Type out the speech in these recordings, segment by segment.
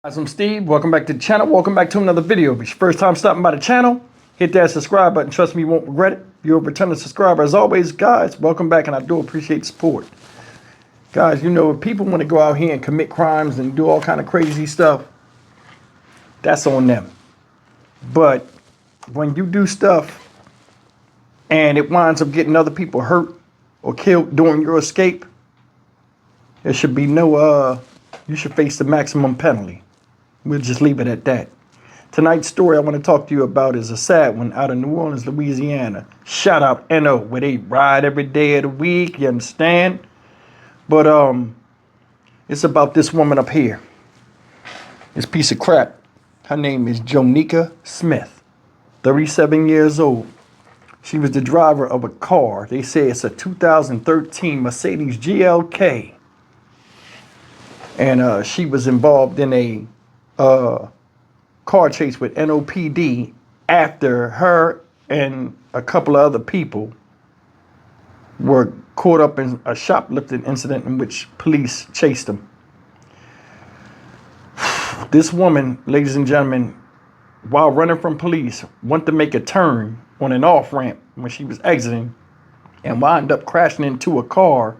Guys, I'm Steve. Welcome back to the channel. Welcome back to another video. If it's your first time stopping by the channel, hit that subscribe button. Trust me, you won't regret it. If you're a returning subscriber, as always, guys, welcome back, and I do appreciate the support. Guys, you know, if people want to go out here and commit crimes and do all kind of crazy stuff, that's on them. But when you do stuff and it winds up getting other people hurt or killed during your escape, there should be no, you should face the maximum penalty. We'll just leave it at that. Tonight's story I want to talk to you about is a sad one out of New Orleans, Louisiana. Shout out NO, where they ride every day of the week, you understand? But it's about this woman up here. This piece of crap. Her name is Jonica Smith, 37 years old. She was the driver of a car. They say it's a 2013 Mercedes GLK. And she was involved in a car chase with NOPD after her and a couple of other people were caught up in a shoplifting incident in which police chased them. This woman, ladies and gentlemen, while running from police, went to make a turn on an off-ramp when she was exiting and wound up crashing into a car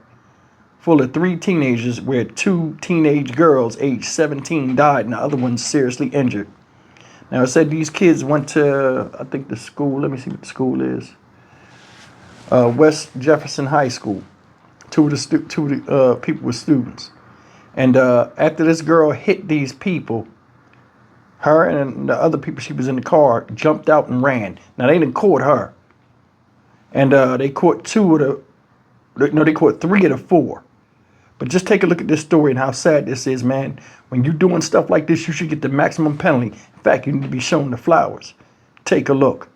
full of 3 teenagers where 2 teenage girls aged 17 died and the other one seriously injured. Now, it said these kids went to, I think the school, let me see what the school is, West Jefferson High School. Two of the people were students. And after this girl hit these people, her and the other people she was in the car jumped out and ran. Now, they didn't caught her. And they caught 3 of the 4. But just take a look at this story and how sad this is, man. When you're doing stuff like this, you should get the maximum penalty. In fact, you need to be shown the flowers. Take a look.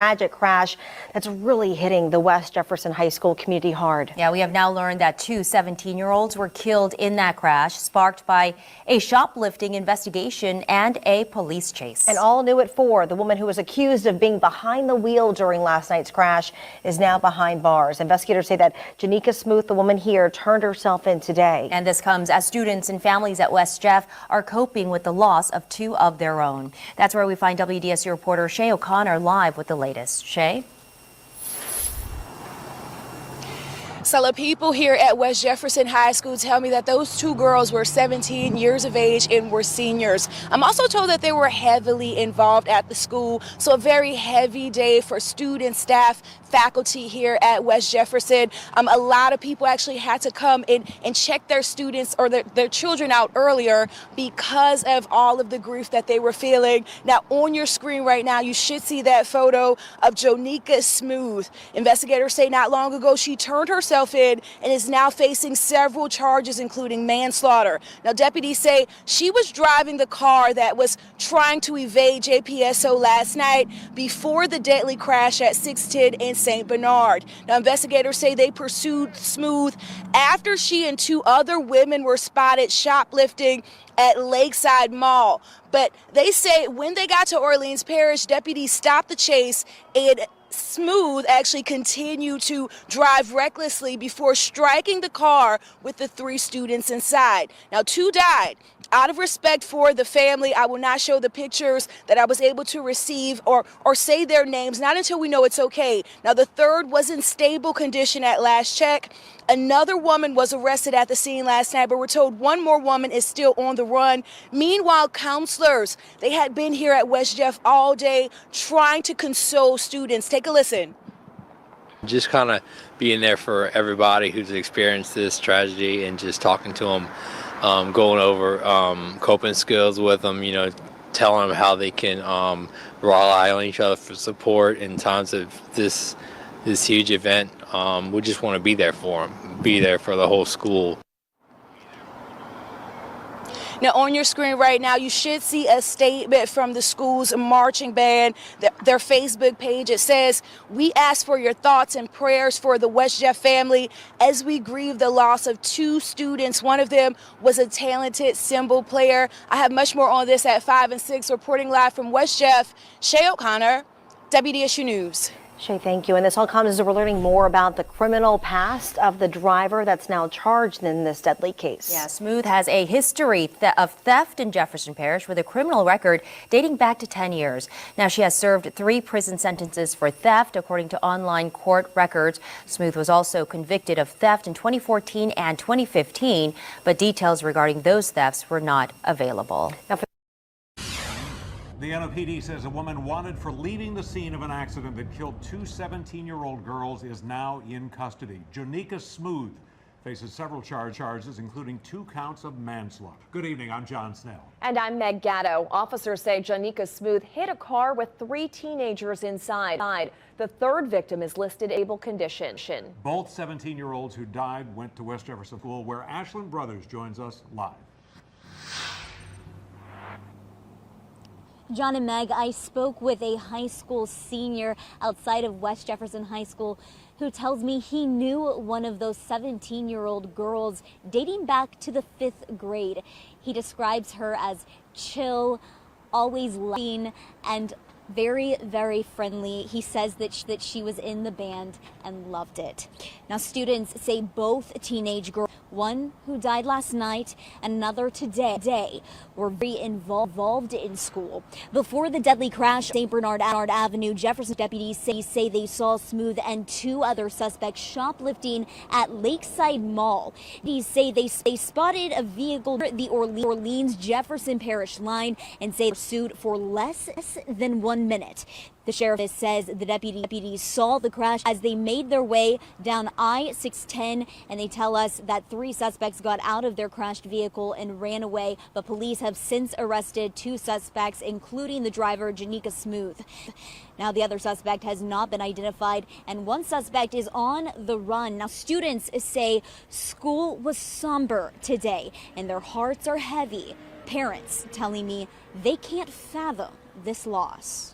Tragic crash that's really hitting the West Jefferson High School community hard. Yeah, we have now learned that 2 17-year-olds were killed in that crash, sparked by a shoplifting investigation and a police chase. And all new at 4, the woman who was accused of being behind the wheel during last night's crash is now behind bars. Investigators say that Jonica Smith, the woman here, turned herself in today. And this comes as students and families at West Jeff are coping with the loss of 2 of their own. That's where we find WDSU reporter Shay O'Connor live with the latest. Shay? So people here at West Jefferson High School tell me that those 2 girls were 17 years of age and were seniors. I'm also told that they were heavily involved at the school, so a very heavy day for students, staff, faculty here at West Jefferson. A lot of people actually had to come in and check their students or their children out earlier because of all of the grief that they were feeling. Now, on your screen right now, you should see that photo of Jonica Smith. Investigators say not long ago she turned herself in and is now facing several charges, including manslaughter. Now, deputies say she was driving the car that was trying to evade JPSO last night before the deadly crash at 610 in St. Bernard. Now, investigators say they pursued Smooth after she and 2 other women were spotted shoplifting at Lakeside Mall. But they say when they got to Orleans Parish, deputies stopped the chase and Smooth actually continued to drive recklessly before striking the car with the 3 students inside. Now, 2 died. Out of respect for the family, I will not show the pictures that I was able to receive or say their names, not until we know it's okay. Now, the 3rd was in stable condition at last check. Another woman was arrested at the scene last night, but we're told 1 more woman is still on the run. Meanwhile, counselors, they had been here at West Jeff all day trying to console students. Take a listen. Just kind of being there for everybody who's experienced this tragedy and just talking to them, going over coping skills with them, you know, telling them how they can rely on each other for support in times of this huge event. We just want to be there for them, be there for the whole school. Now, on your screen right now, you should see a statement from the school's marching band, their Facebook page. It says, "We ask for your thoughts and prayers for the West Jeff family as we grieve the loss of 2 students. One of them was a talented cymbal player." I have much more on this at 5 and 6. Reporting live from West Jeff, Shay O'Connor, WDSU News. Shay, thank you. And this all comes as we're learning more about the criminal past of the driver that's now charged in this deadly case. Yeah, Smooth has a history of theft in Jefferson Parish with a criminal record dating back to 10 years. Now, she has served 3 prison sentences for theft, according to online court records. Smooth was also convicted of theft in 2014 and 2015, but details regarding those thefts were not available. The NOPD says a woman wanted for leaving the scene of an accident that killed 2 17-year-old girls is now in custody. Janika Smooth faces several charges, including 2 counts of manslaughter. Good evening, I'm John Snell. And I'm Meg Gatto. Officers say Janika Smooth hit a car with 3 teenagers inside. The 3rd victim is listed able condition. Both 17-year-olds who died went to West Jefferson School, where Ashland Brothers joins us live. John and Meg, I spoke with a high school senior outside of West Jefferson High School who tells me he knew one of those 17-year-old girls dating back to the 5th grade. He describes her as chill, always laughing, and very, very friendly. He says that she was in the band and loved it. Now, students say both teenage girls, one who died last night and another today, were very involved in school. Before the deadly crash, St. Bernard Avenue, Jefferson deputies say they saw Smooth and 2 other suspects shoplifting at Lakeside Mall. These say they spotted a vehicle at the Orleans Jefferson Parish line and say pursued for less than 1 minute. The sheriff says the deputies saw the crash as they made their way down I-610, and they tell us that 3 suspects got out of their crashed vehicle and ran away, but police have since arrested 2 suspects, including the driver, Janika Smooth. Now, the other suspect has not been identified, and 1 suspect is on the run. Now, students say school was somber today, and their hearts are heavy. Parents telling me they can't fathom this loss.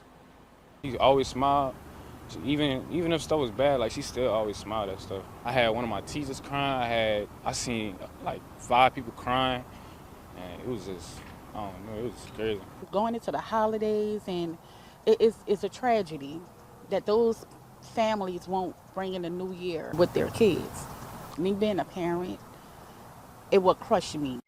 She always smiled. Even if stuff was bad, like, she still always smiled at stuff. I had one of my teachers crying. I seen like 5 people crying, and it was just, I don't know, it was crazy. Going into the holidays, and it's a tragedy that those families won't bring in the new year with their kids. Me being a parent, it would crush me.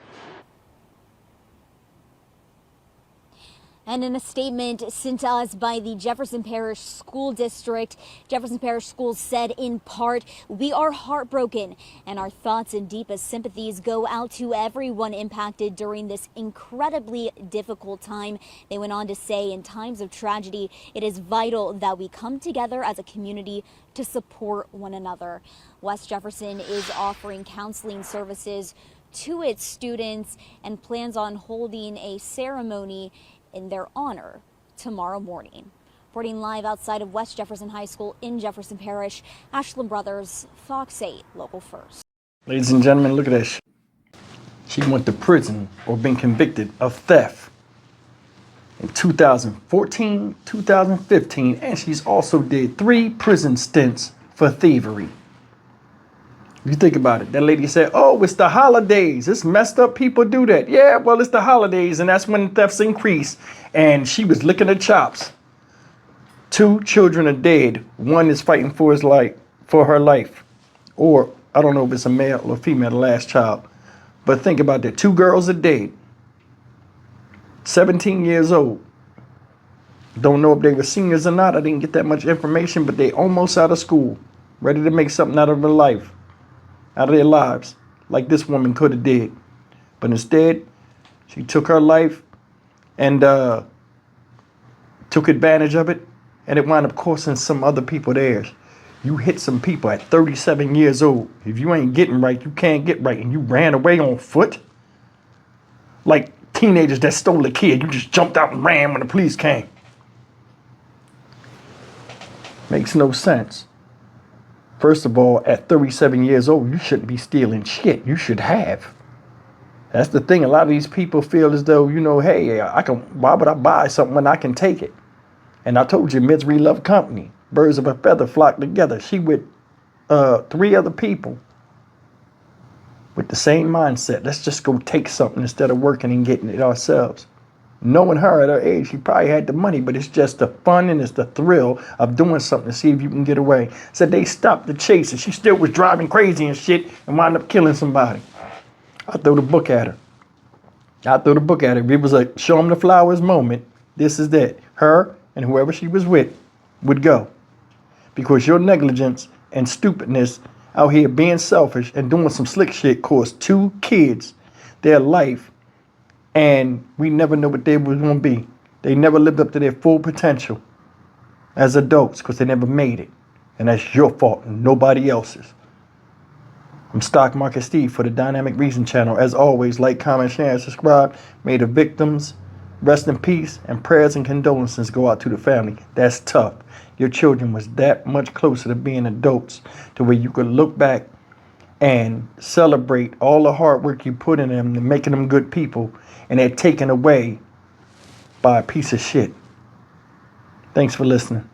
And in a statement sent to us by the Jefferson Parish School District, Jefferson Parish Schools said in part, "We are heartbroken, and our thoughts and deepest sympathies go out to everyone impacted during this incredibly difficult time." They went on to say, in times of tragedy, it is vital that we come together as a community to support one another. West Jefferson is offering counseling services to its students and plans on holding a ceremony in their honor tomorrow morning. Reporting live outside of West Jefferson High School in Jefferson Parish, Ashland Brothers, Fox 8, Local First. Ladies and gentlemen, look at this. She went to prison or been convicted of theft in 2014, 2015, and she's also did 3 prison stints for thievery. You think about it. That lady said, "Oh, it's the holidays. It's messed up. People do that." Yeah, well, it's the holidays, and that's when thefts increase. And she was licking her chops. 2 children are dead. 1 is fighting for her life. Or, I don't know if it's a male or female, the last child. But think about that. 2 girls are dead. 17 years old. Don't know if they were seniors or not. I didn't get that much information, but they almost out of school. Ready to make something out of their life. Out of their lives, like this woman could have did. But instead, she took her life and took advantage of it, and it wound up costing some other people theirs. You hit some people at 37 years old. If you ain't getting right, you can't get right, and you ran away on foot. Like teenagers that stole a kid, you just jumped out and ran when the police came. Makes no sense. First of all, at 37 years old, you shouldn't be stealing shit. You should have. That's the thing. A lot of these people feel as though, hey, why would I buy something when I can take it? And I told you, misery love company. Birds of a feather flock together. She with 3 other people with the same mindset. Let's just go take something instead of working and getting it ourselves. Knowing her at her age, she probably had the money, but it's just the fun and it's the thrill of doing something to see if you can get away. Said they stopped the chase and she still was driving crazy and shit and wound up killing somebody. I threw the book at her. It was a show 'em the flowers moment. This is that. Her and whoever she was with would go. Because your negligence and stupidness out here being selfish and doing some slick shit cost 2 kids their life, and we never know what they were going to be. They never lived up to their full potential as adults because they never made it. And that's your fault and nobody else's. I'm Stock Market Steve for the Dynamic Reason channel. As always, like, comment, share, and subscribe. May the victims rest in peace, and prayers and condolences go out to the family. That's tough. Your children was that much closer to being adults to where you could look back and celebrate all the hard work you put in them and making them good people, and they're taken away by a piece of shit. Thanks for listening.